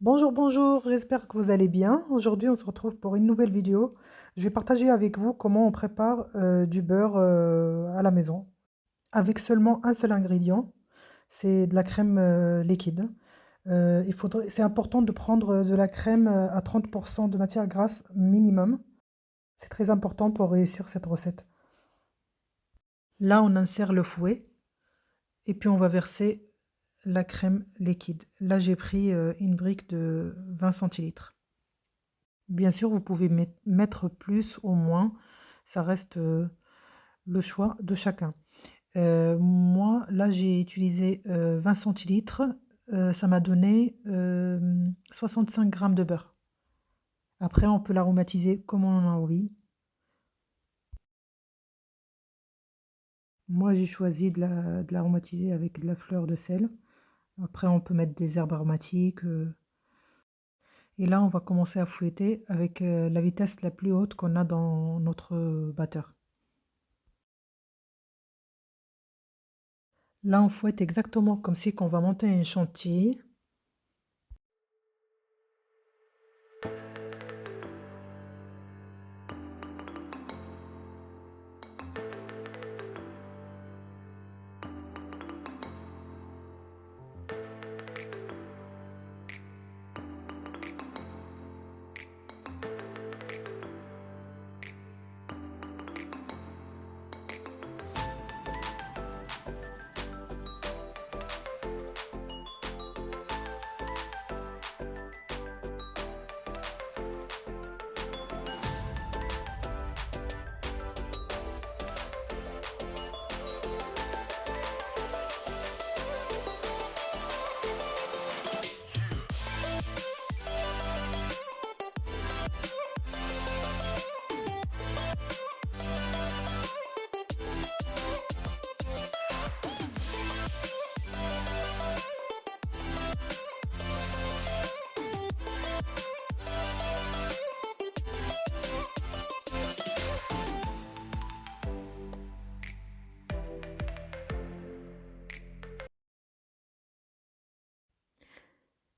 Bonjour, bonjour, j'espère que vous allez bien. Aujourd'hui, on se retrouve pour une nouvelle vidéo. Je vais partager avec vous comment on prépare du beurre à la maison avec seulement un seul ingrédient, c'est de la crème liquide. C'est important de prendre de la crème à 30% de matière grasse minimum. C'est très important pour réussir cette recette. Là, on insère le fouet et puis on va verser la crème liquide. Là, j'ai pris une brique de 20 centilitres. Bien sûr, vous pouvez mettre plus ou moins, ça reste, le choix de chacun. Moi, là, j'ai utilisé, 20 centilitres, ça m'a donné, 65 grammes de beurre. Après, on peut l'aromatiser comme on en a envie. Moi, j'ai choisi de l'aromatiser avec de la fleur de sel. Après, on peut mettre des herbes aromatiques, et là, on va commencer à fouetter avec, la vitesse la plus haute qu'on a dans notre, batteur. Là, on fouette exactement comme si qu'on va monter un chantier.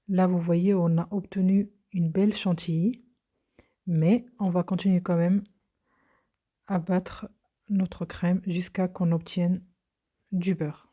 Là, vous voyez, on a obtenu une belle chantilly, mais on va continuer quand même à battre notre crème jusqu'à qu'on obtienne du beurre.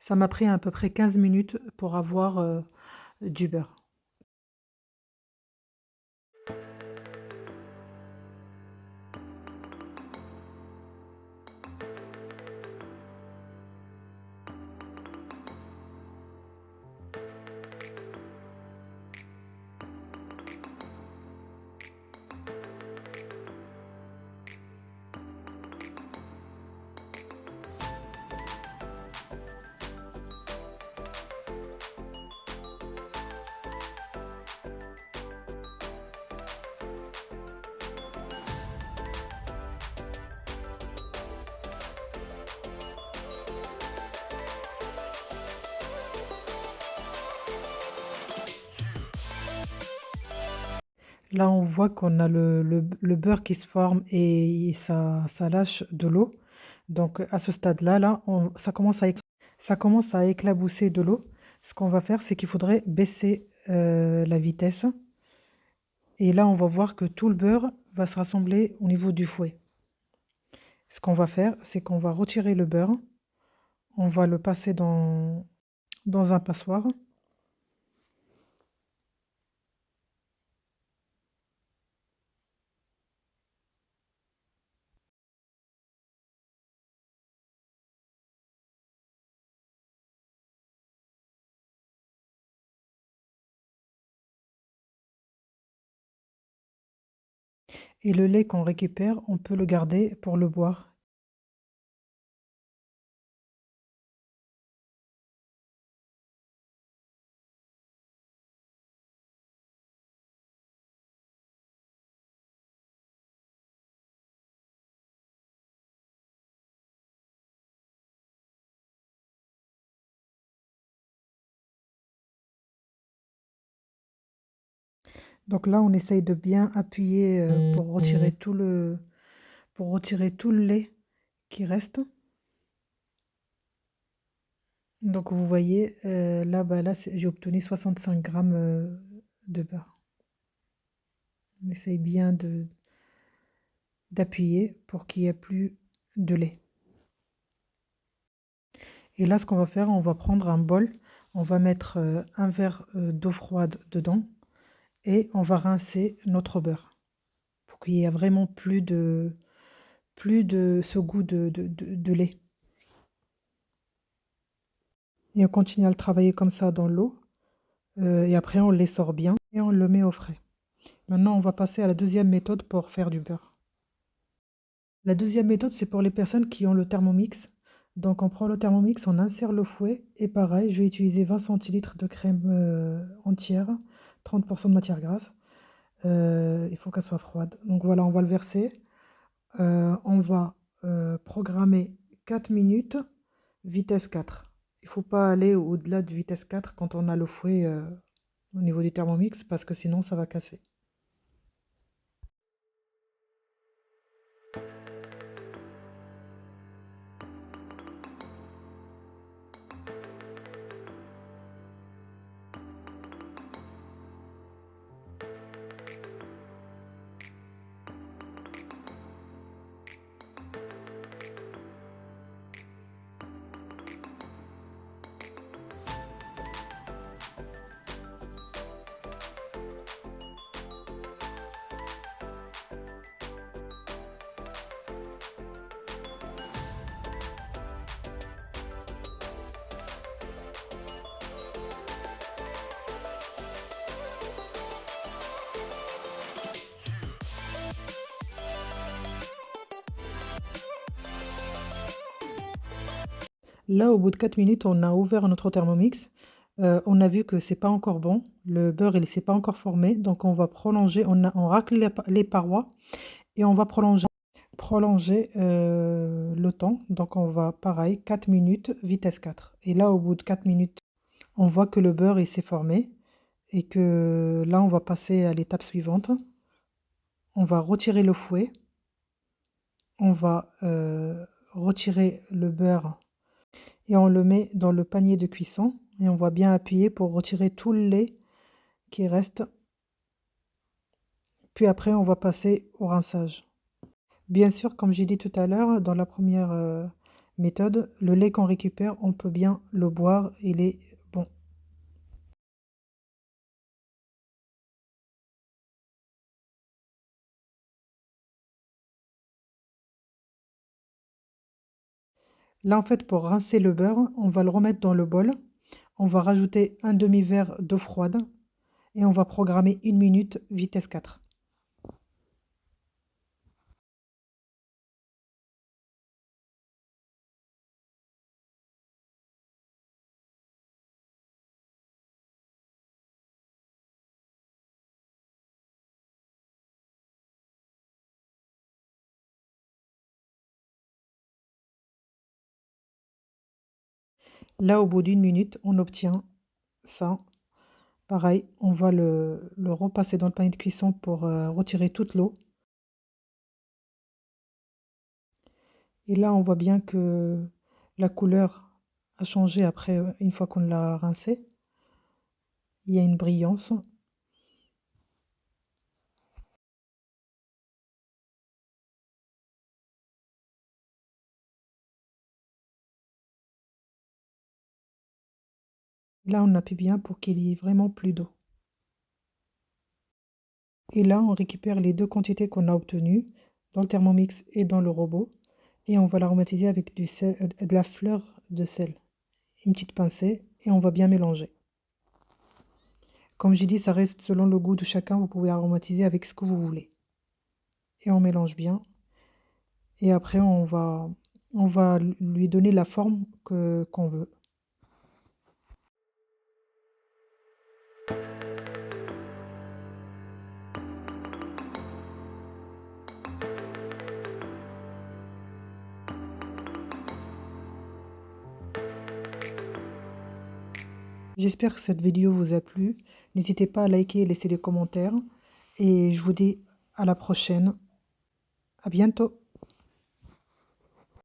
Ça m'a pris à peu près 15 minutes pour avoir, du beurre. Là, on voit qu'on a le beurre qui se forme et ça lâche de l'eau. Donc, à ce stade-là, là, ça commence à éclabousser de l'eau. Ce qu'on va faire, c'est qu'il faudrait baisser la vitesse. Et là, on va voir que tout le beurre va se rassembler au niveau du fouet. Ce qu'on va faire, c'est qu'on va retirer le beurre. On va le passer dans un passoire. Et le lait qu'on récupère, on peut le garder pour le boire. Donc là, on essaye de bien appuyer pour retirer tout le lait qui reste. Donc vous voyez, là, bah, là, j'ai obtenu 65 grammes de beurre. On essaye bien d'appuyer pour qu'il n'y ait plus de lait. Et là, ce qu'on va faire, on va prendre un bol, on va mettre un verre d'eau froide dedans et on va rincer notre beurre pour qu'il n'y ait vraiment plus de ce goût de lait. Et on continue à le travailler comme ça dans l'eau et après on les sort bien et on le met au frais. Maintenant, on va passer à la deuxième méthode pour faire du beurre. La deuxième méthode, c'est pour les personnes qui ont le Thermomix. Donc on prend le Thermomix, on insère le fouet et pareil, je vais utiliser 20 centilitres de crème entière, 30% de matière grasse. Il faut qu'elle soit froide. Donc voilà, on va le verser. On va programmer 4 minutes, vitesse 4. Il ne faut pas aller au-delà de vitesse 4 quand on a le fouet au niveau du Thermomix parce que sinon ça va casser. Là, au bout de 4 minutes, on a ouvert notre Thermomix. On a vu que c'est pas encore bon. Le beurre, il s'est pas encore formé. Donc, on va prolonger. On racle les parois et on va prolonger le temps. Donc, on va, pareil, 4 minutes, vitesse 4. Et là, au bout de 4 minutes, on voit que le beurre, il s'est formé. Et que là, on va passer à l'étape suivante. On va retirer le fouet. On va retirer le beurre et on le met dans le panier de cuisson et on va bien appuyer pour retirer tout le lait qui reste. Puis après, on va passer au rinçage. Bien sûr, comme j'ai dit tout à l'heure, dans la première méthode. Le lait qu'on récupère, on peut bien le boire, il est bon. Là, en fait, pour rincer le beurre, on va le remettre dans le bol. On va rajouter un demi-verre d'eau froide et on va programmer 1 minute vitesse 4. Là, au bout d'1 minute, on obtient ça. Pareil, on va le repasser dans le panier de cuisson pour retirer toute l'eau. Et là, on voit bien que la couleur a changé après, une fois qu'on l'a rincé. Il y a une brillance. Là, on appuie bien pour qu'il y ait vraiment plus d'eau. Et là, on récupère les deux quantités qu'on a obtenues dans le Thermomix et dans le robot. Et on va l'aromatiser avec du sel, de la fleur de sel. Une petite pincée et on va bien mélanger. Comme j'ai dit, ça reste selon le goût de chacun. Vous pouvez aromatiser avec ce que vous voulez. Et on mélange bien. Et après, on va lui donner la forme qu'on veut. J'espère que cette vidéo vous a plu. N'hésitez pas à liker et laisser des commentaires. Et je vous dis à la prochaine. À bientôt.